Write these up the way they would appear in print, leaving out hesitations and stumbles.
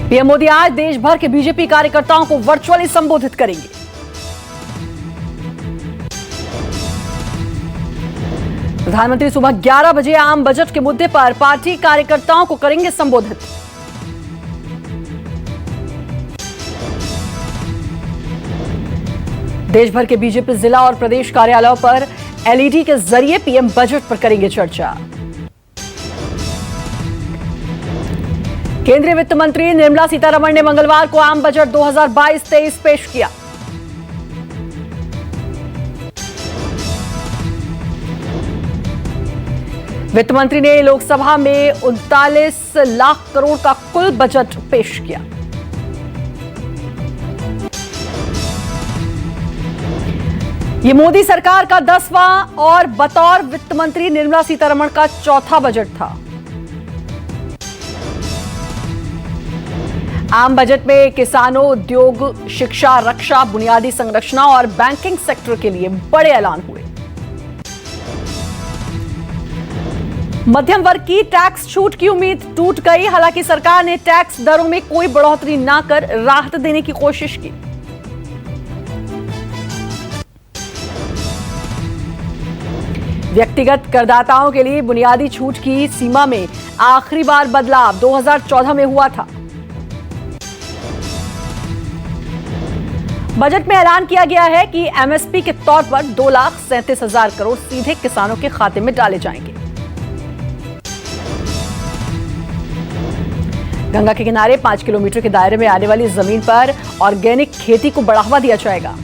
PM Modi आज देश भर के बीजेपी कार्यकर्ताओं को वर्चुअली संबोधित करेंगे। प्रधानमंत्री सुबह 11 बजे आम बजट के मुद्दे पर पार्टी कार्यकर्ताओं को करेंगे संबोधित। देश भर के बीजेपी जिला और प्रदेश कार्यालयों पर एलईडी के जरिए पीएम बजट पर करेंगे चर्चा। केंद्रीय वित्त मंत्री निर्मला सीतारमण ने मंगलवार को आम बजट 2022-23 पेश किया। वित्त मंत्री ने लोकसभा में 39 लाख करोड़ का कुल बजट पेश किया। ये मोदी सरकार का 10वां और बतौर वित्त मंत्री निर्मला सीतारमण का चौथा बजट था। आम बजट में किसानों, उद्योग, शिक्षा, रक्षा, बुनियादी संरचना और बैंकिंग सेक्टर के लिए बड़े ऐलान हुए। मध्यम वर्ग की टैक्स छूट की उम्मीद टूट गई। हालांकि सरकार ने टैक्स दरों में कोई बढ़ोतरी न कर राहत देने की कोशिश की। व्यक्तिगत करदाताओं के लिए बुनियादी छूट की सीमा में आखिरी बार बदलाव 2014 में हुआ था। बजट में ऐलान किया गया है कि एमएसपी के तौर पर 2,37,000 करोड़ सीधे किसानों के खाते में डाले जाएंगे। गंगा के किनारे 5 किलोमीटर के दायरे में आने वाली जमीन पर ऑर्गेनिक खेती को बढ़ावा दिया जाएगा।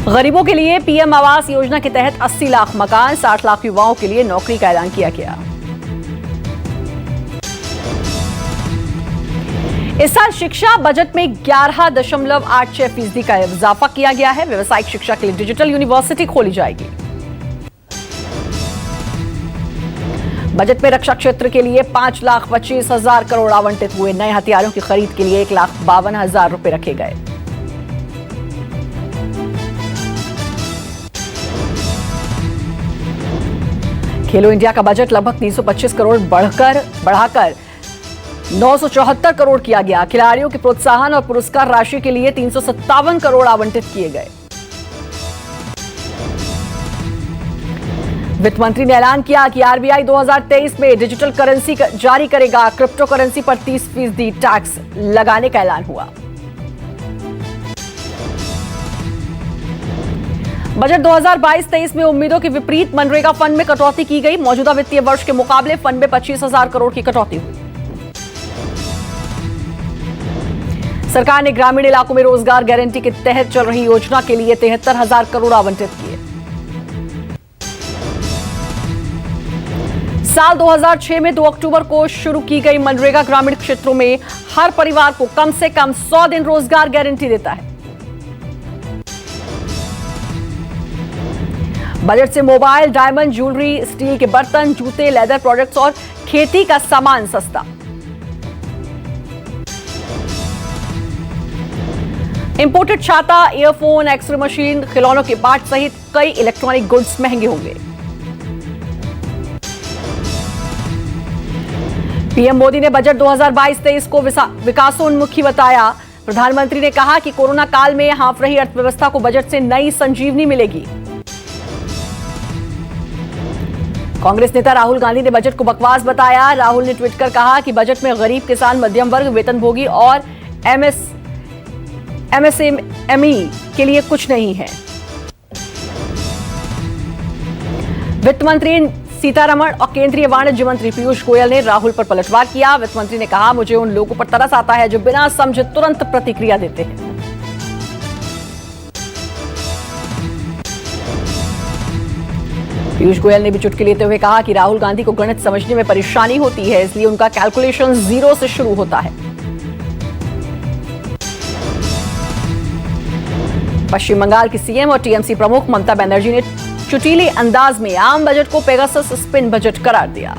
गरीबों के लिए पीएम आवास योजना के तहत 80 लाख मकान, 60 लाख युवाओं के लिए नौकरी का ऐलान किया गया। इस साल शिक्षा बजट में 11.86% का इजाफा किया गया है। व्यावसायिक शिक्षा के लिए डिजिटल यूनिवर्सिटी खोली जाएगी। बजट में रक्षा क्षेत्र के लिए 5,25,000 करोड़ आवंटित हुए। नए हथियारों की खरीद के लिए 1,52,000 रुपए रखे गए। खेलो इंडिया का बजट लगभग 325 करोड़ बढ़ाकर 974 करोड़ किया गया। खिलाड़ियों के प्रोत्साहन और पुरस्कार राशि के लिए 357 करोड़ आवंटित किए गए। वित्त मंत्री ने ऐलान किया कि आरबीआई 2023 में डिजिटल करेंसी जारी करेगा। क्रिप्टो करेंसी पर 30% टैक्स लगाने का ऐलान हुआ। बजट 2022-23 में उम्मीदों के विपरीत मनरेगा फंड में कटौती की गई। मौजूदा वित्तीय वर्ष के मुकाबले फंड में 25,000 करोड़ की कटौती हुई। सरकार ने ग्रामीण इलाकों में रोजगार गारंटी के तहत चल रही योजना के लिए 73,000 करोड़ आवंटित किए। साल 2006 में 2 अक्टूबर को शुरू की गई मनरेगा ग्रामीण क्षेत्रों में हर परिवार को कम से कम 100 दिन रोजगार गारंटी देता है। बजट से मोबाइल, डायमंड, ज्वेलरी, स्टील के बर्तन, जूते, लेदर प्रोडक्ट्स और खेती का सामान सस्ता। इंपोर्टेड छाता, ईयरफोन, एक्सरे मशीन, खिलौनों के पार्ट सहित कई इलेक्ट्रॉनिक गुड्स महंगे होंगे। पीएम मोदी ने बजट 2022-23 को विकासोन्मुखी बताया। प्रधानमंत्री ने कहा कि कोरोना काल में हाँफ रही अर्थव्यवस्था को बजट से नई संजीवनी मिलेगी। कांग्रेस नेता राहुल गांधी ने बजट को बकवास बताया। राहुल ने ट्वीट कर कहा कि बजट में गरीब, किसान, मध्यम वर्ग, वेतनभोगी और एमएसएमई के लिए कुछ नहीं है। वित्त मंत्री सीतारमण और केंद्रीय वाणिज्य मंत्री पीयूष गोयल ने राहुल पर पलटवार किया। वित्त मंत्री ने कहा, मुझे उन लोगों पर तरस आता है जो बिना समझे तुरंत प्रतिक्रिया देते हैं। पीयूष गोयल ने भी चुटकी लेते हुए कहा कि राहुल गांधी को गणित समझने में परेशानी होती है, इसलिए उनका कैलकुलेशन 0 से शुरू होता है। पश्चिम बंगाल की सीएम और टीएमसी प्रमुख ममता बनर्जी ने चुटीले अंदाज में आम बजट को पेगासस स्पिन बजट करार दिया।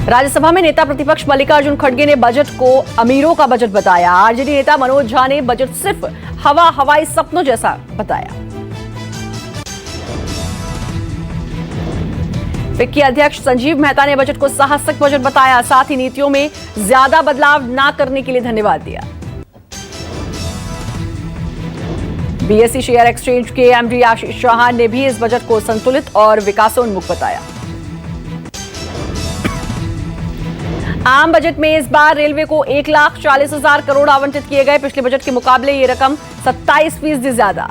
राज्यसभा में नेता प्रतिपक्ष मल्लिकार्जुन खड़गे ने बजट को अमीरों का बजट बताया। आरजेडी नेता मनोज झा ने बजट सिर्फ हवाई सपनों जैसा बताया। फिक्की अध्यक्ष संजीव मेहता ने बजट को साहसिक बजट बताया, साथ ही नीतियों में ज्यादा बदलाव न करने के लिए धन्यवाद दिया। बीएसई शेयर एक्सचेंज के एमडी आशीष चौहान ने भी इस बजट को संतुलित और विकासोन्मुख बताया। आम बजट में इस बार रेलवे को 1,40,000 करोड़ आवंटित किए गए। पिछले बजट के मुकाबले ये रकम 27% ज्यादा।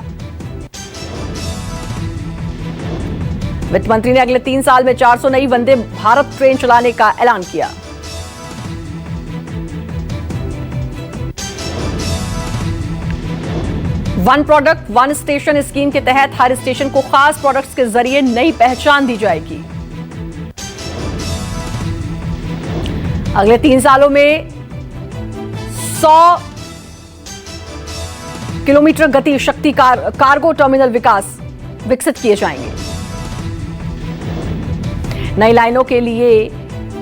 वित्त मंत्री ने अगले 3 साल में 400 नई वंदे भारत ट्रेन चलाने का ऐलान किया। One product one station scheme के तहत हर स्टेशन को खास प्रोडक्ट्स के जरिए नई पहचान दी जाएगी। अगले 3 सालों में 100 किलोमीटर गति शक्ति कार्गो टर्मिनल विकसित किए जाएंगे। नई लाइनों के लिए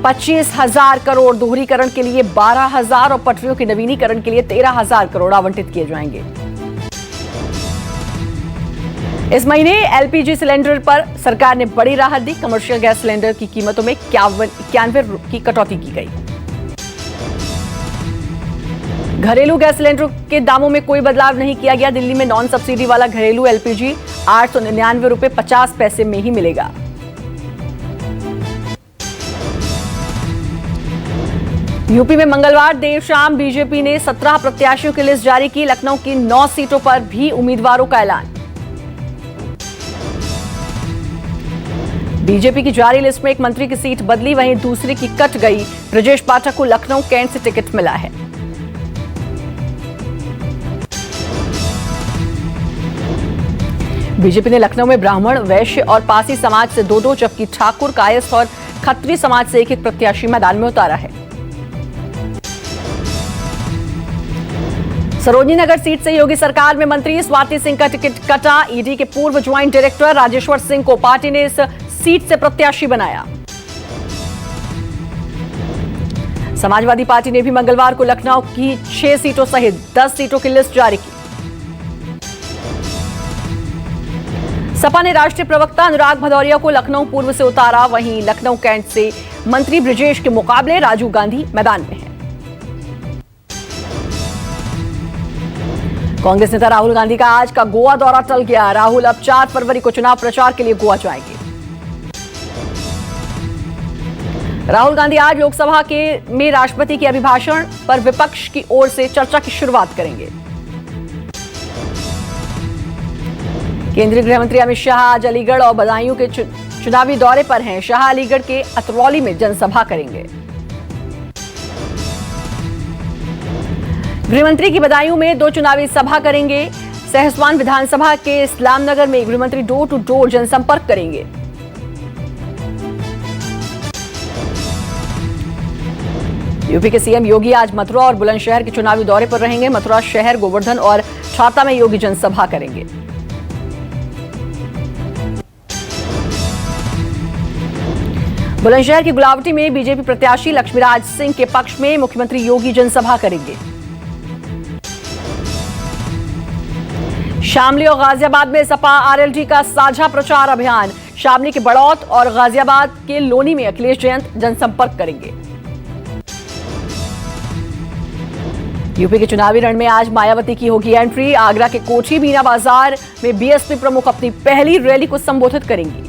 25,000 करोड़, दोहरीकरण के लिए 12,000 और पटरियों के नवीनीकरण के लिए 13,000 करोड़ आवंटित किए जाएंगे। इस महीने एलपीजी सिलेंडर पर सरकार ने बड़ी राहत दी। कमर्शियल गैस सिलेंडर की कीमतों में 91 की कटौती की गई। घरेलू गैस सिलेंडर के दामों में कोई बदलाव नहीं किया गया। दिल्ली में नॉन सब्सिडी वाला घरेलू एलपीजी 899 रुपए 50 पैसे में ही मिलेगा। यूपी में मंगलवार देर शाम बीजेपी ने 17 प्रत्याशियों की लिस्ट जारी की। लखनऊ की 9 सीटों पर भी उम्मीदवारों का ऐलान। बीजेपी की जारी लिस्ट में एक मंत्री की सीट बदली, वहीं दूसरी की कट गई। ब्रजेश पाठक को लखनऊ कैंट से टिकट मिला है। बीजेपी ने लखनऊ में ब्राह्मण, वैश्य और पासी समाज से 2-2, जबकि ठाकुर, कायस्थ और खत्री समाज से 1-1 प्रत्याशी मैदान में उतारा है। सरोजनी नगर सीट से योगी सरकार में मंत्री स्वाति सिंह का टिकट कटा। ईडी के पूर्व ज्वाइंट डायरेक्टर राजेश्वर सिंह को पार्टी ने इस सीट से प्रत्याशी बनाया। समाजवादी पार्टी ने भी मंगलवार को लखनऊ की 6 सीटों सहित 10 सीटों की लिस्ट जारी की। सपा ने राष्ट्रीय प्रवक्ता अनुराग भदौरिया को लखनऊ पूर्व से उतारा। वहीं लखनऊ कैंट से मंत्री ब्रजेश के मुकाबले राजीव गांधी मैदान में हैं। कांग्रेस नेता राहुल गांधी का आज का गोवा दौरा टल गया। राहुल अब 4 फरवरी को चुनाव प्रचार के लिए गोवा जाएंगे। राहुल गांधी आज लोकसभा में राष्ट्रपति के अभिभाषण पर विपक्ष की ओर से चर्चा की शुरुआत करेंगे। केंद्रीय गृह मंत्री अमित शाह आज अलीगढ़ और बदायूं के चुनावी दौरे पर हैं। शाह अलीगढ़ के अतरौली में जनसभा करेंगे। गृहमंत्री की बदायूं में 2 चुनावी सभा करेंगे। सहसवान विधानसभा के इस्लामनगर में गृहमंत्री डोर टू डोर जनसंपर्क करेंगे। यूपी के सीएम योगी आज मथुरा और बुलंदशहर के चुनावी दौरे पर रहेंगे। मथुरा शहर, गोवर्धन और छाता में योगी जनसभा करेंगे। बुलंदशहर की गुलावटी में बीजेपी प्रत्याशी लक्ष्मीराज सिंह के पक्ष में मुख्यमंत्री योगी जनसभा करेंगे। शामली और गाजियाबाद में सपा आरएलडी का साझा प्रचार अभियान। शामली के बड़ौत और गाजियाबाद के लोनी में अखिलेश जयंत जनसंपर्क करेंगे। यूपी के चुनावी रण में आज मायावती की होगी एंट्री। आगरा के कोठी बीना बाजार में बीएसपी प्रमुख अपनी पहली रैली को संबोधित करेंगी।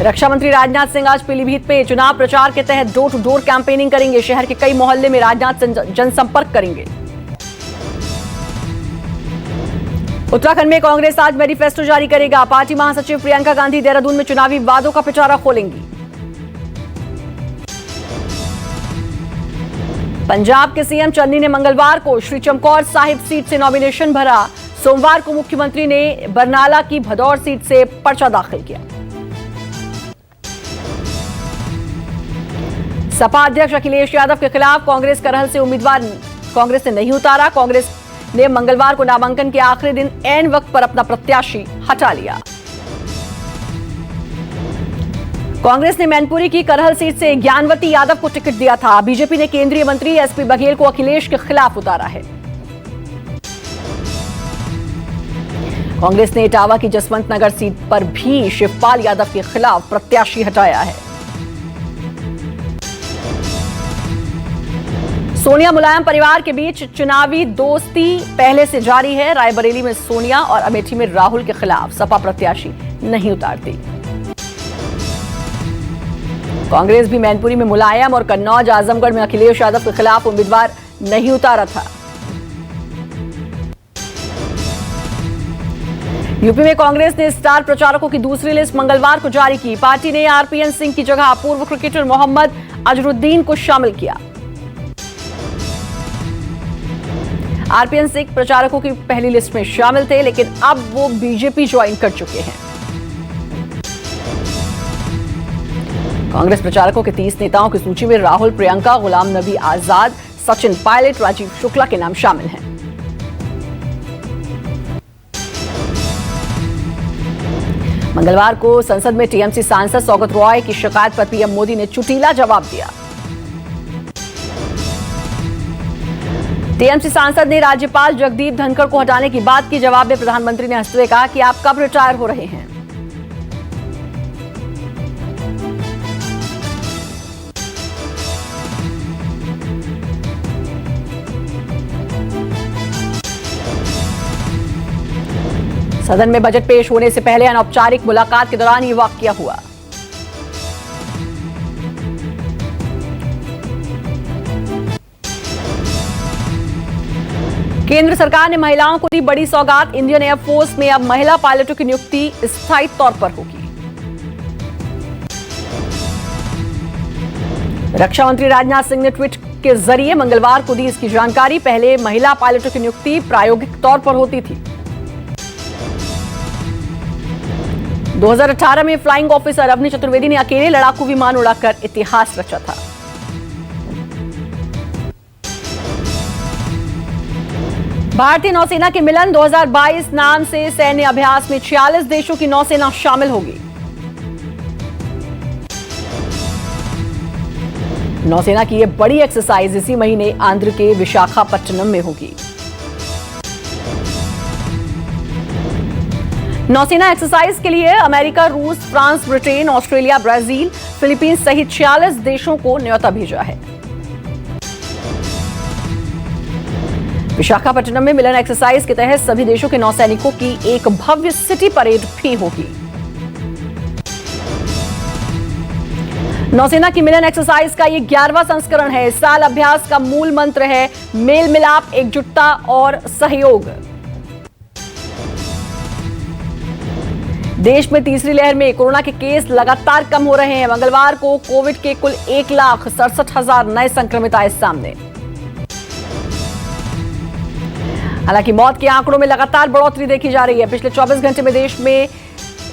रक्षा मंत्री राजनाथ सिंह आज पीलीभीत में चुनाव प्रचार के तहत डोर टू डोर कैंपेनिंग करेंगे। शहर के कई मोहल्ले में राजनाथ जनसंपर्क करेंगे। उत्तराखंड में कांग्रेस आज मैनिफेस्टो जारी करेगा। पार्टी महासचिव प्रियंका गांधी देहरादून में चुनावी वादों का पिटारा खोलेंगी। पंजाब के सीएम चन्नी ने मंगलवार को श्री चमकौर साहिब सीट से नॉमिनेशन भरा। सोमवार को मुख्यमंत्री ने बरनाला की भदौर सीट से पर्चा दाखिल किया। सपा अध्यक्ष अखिलेश यादव के खिलाफ कांग्रेस करहल से उम्मीदवार कांग्रेस ने नहीं उतारा। कांग्रेस ने मंगलवार को नामांकन के आखिरी दिन ऐन वक्त पर अपना प्रत्याशी हटा लिया। कांग्रेस ने मैनपुरी की करहल सीट से ज्ञानवती यादव को टिकट दिया था। बीजेपी ने केंद्रीय मंत्री एसपी बघेल को अखिलेश के खिलाफ उतारा है। कांग्रेस ने इटावा की जसवंत नगर सीट पर भी शिवपाल यादव के खिलाफ प्रत्याशी हटाया है। सोनिया मुलायम परिवार के बीच चुनावी दोस्ती पहले से जारी है। रायबरेली में सोनिया और अमेठी में राहुल के खिलाफ सपा प्रत्याशी नहीं उतारती। कांग्रेस भी मैनपुरी में मुलायम और कन्नौज आजमगढ़ में अखिलेश यादव के खिलाफ उम्मीदवार नहीं उतारा था। यूपी में कांग्रेस ने स्टार प्रचारकों की दूसरी लिस्ट मंगलवार को जारी की। पार्टी ने आरपीएन सिंह की जगह पूर्व क्रिकेटर मोहम्मद अजरुद्दीन को शामिल किया। आरपीएन सिंह प्रचारकों की पहली लिस्ट में शामिल थे, लेकिन अब वो बीजेपी ज्वाइन कर चुके हैं। कांग्रेस प्रचारकों के 30 नेताओं की सूची में राहुल, प्रियंका, गुलाम नबी आजाद, सचिन पायलट, राजीव शुक्ला के नाम शामिल हैं। मंगलवार को संसद में टीएमसी सांसद सौगत रॉय की शिकायत पर पीएम मोदी ने चुटीला जवाब दिया। टीएमसी सांसद ने राज्यपाल जगदीप धनखड़ को हटाने की बात की। जवाब में प्रधानमंत्री ने हंसते हुए कहा कि आप कब रिटायर हो रहे हैं। सदन में बजट पेश होने से पहले अनौपचारिक मुलाकात के दौरान ये वाकया हुआ। केंद्र सरकार ने महिलाओं को दी बड़ी सौगात। इंडियन एयरफोर्स में अब महिला पायलटों की नियुक्ति स्थायी तौर पर होगी। रक्षा मंत्री राजनाथ सिंह ने ट्वीट के जरिए मंगलवार को दी इसकी जानकारी। पहले महिला पायलटों की नियुक्ति प्रायोगिक तौर पर होती थी। 2018 में फ्लाइंग ऑफिसर अवनी चतुर्वेदी ने अकेले लड़ाकू विमान उड़ाकर इतिहास रचा था। भारतीय नौसेना के मिलन 2022 नाम से सैन्य अभ्यास में 46 देशों की नौसेना शामिल होगी। नौसेना की यह बड़ी एक्सरसाइज इसी महीने आंध्र के विशाखापट्टनम में होगी। नौसेना एक्सरसाइज के लिए अमेरिका, रूस, France, Britain, Australia, Brazil, Philippines सहित 46 देशों को न्योता भेजा है। विशाखापट्टनम में मिलन एक्सरसाइज के तहत सभी देशों के नौसैनिकों की एक भव्य सिटी परेड भी होगी। नौसेना की मिलन एक्सरसाइज का यह 11वां संस्करण है। इस साल अभ्यास का मूल मंत्र है मेल मिलाप, एकजुटता और सहयोग। देश में तीसरी लहर में कोरोना के केस लगातार कम हो रहे हैं। मंगलवार को कोविड के कुल 1,67,000 नए संक्रमित आए सामने। हालांकि मौत के आंकड़ों में लगातार बढ़ोतरी देखी जा रही है। पिछले 24 घंटे में देश में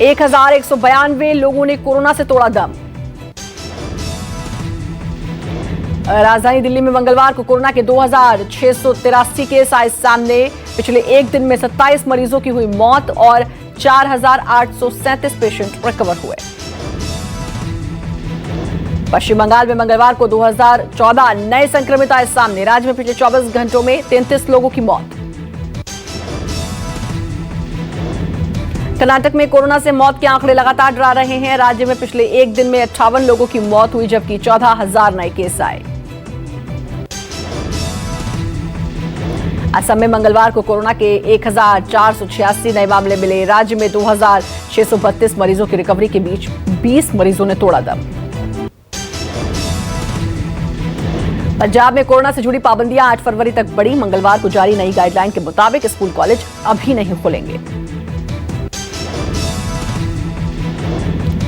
1,192 लोगों ने कोरोना से तोड़ा दम। राजधानी दिल्ली में मंगलवार को कोरोना के 2,683 केस आए सामने। पिछले एक दिन में 27 मरीजों की हुई मौत और 4,837 पेशेंट रिकवर हुए। पश्चिम बंगाल में मंगलवार को 2014 नए संक्रमित आए सामने। राज्य में पिछले 24 घंटों में 33 लोगों की मौत। कर्नाटक में कोरोना से मौत के आंकड़े लगातार डरा रहे हैं। राज्य में पिछले एक दिन में 58 लोगों की मौत हुई, जबकि 14,000 नए केस आए। असम में मंगलवार को कोरोना के 1,486 नए मामले मिले। राज्य में 2,632 मरीजों की रिकवरी के बीच 20 मरीजों ने तोड़ा दम। पंजाब में कोरोना से जुड़ी पाबंदियां 8 फरवरी तक बढ़ी। मंगलवार को जारी नई गाइडलाइन के मुताबिक स्कूल कॉलेज अभी नहीं खुलेंगे।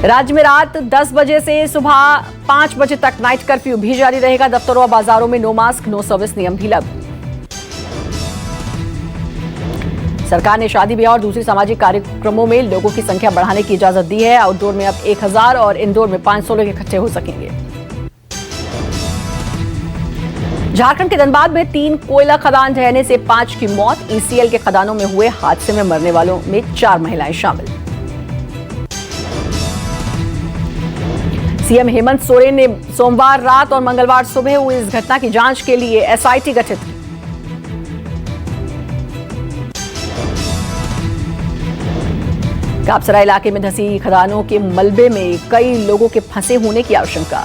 राज्य में रात 10 बजे से सुबह 5 बजे तक नाइट कर्फ्यू भी जारी रहेगा। दफ्तरों और बाजारों में नो मास्क नो सर्विस नियम भी लागू। सरकार ने शादी ब्याह और दूसरी सामाजिक कार्यक्रमों में लोगों की संख्या बढ़ाने की इजाजत दी है। आउटडोर में अब 1,000 और इंडोर में 500 लोग इकट्ठे हो सकेंगे। झारखंड के धनबाद में 3 कोयला खदान ढहने से 5 की मौत। ईसीएल के खदानों में हुए हादसे में मरने वालों में 4 महिलाएं शामिल। सीएम हेमंत सोरेन ने सोमवार रात और मंगलवार सुबह हुई इस घटना की जांच के लिए एसआईटी गठित की। कापसरा इलाके में धंसी खदानों के मलबे में कई लोगों के फंसे होने की आशंका।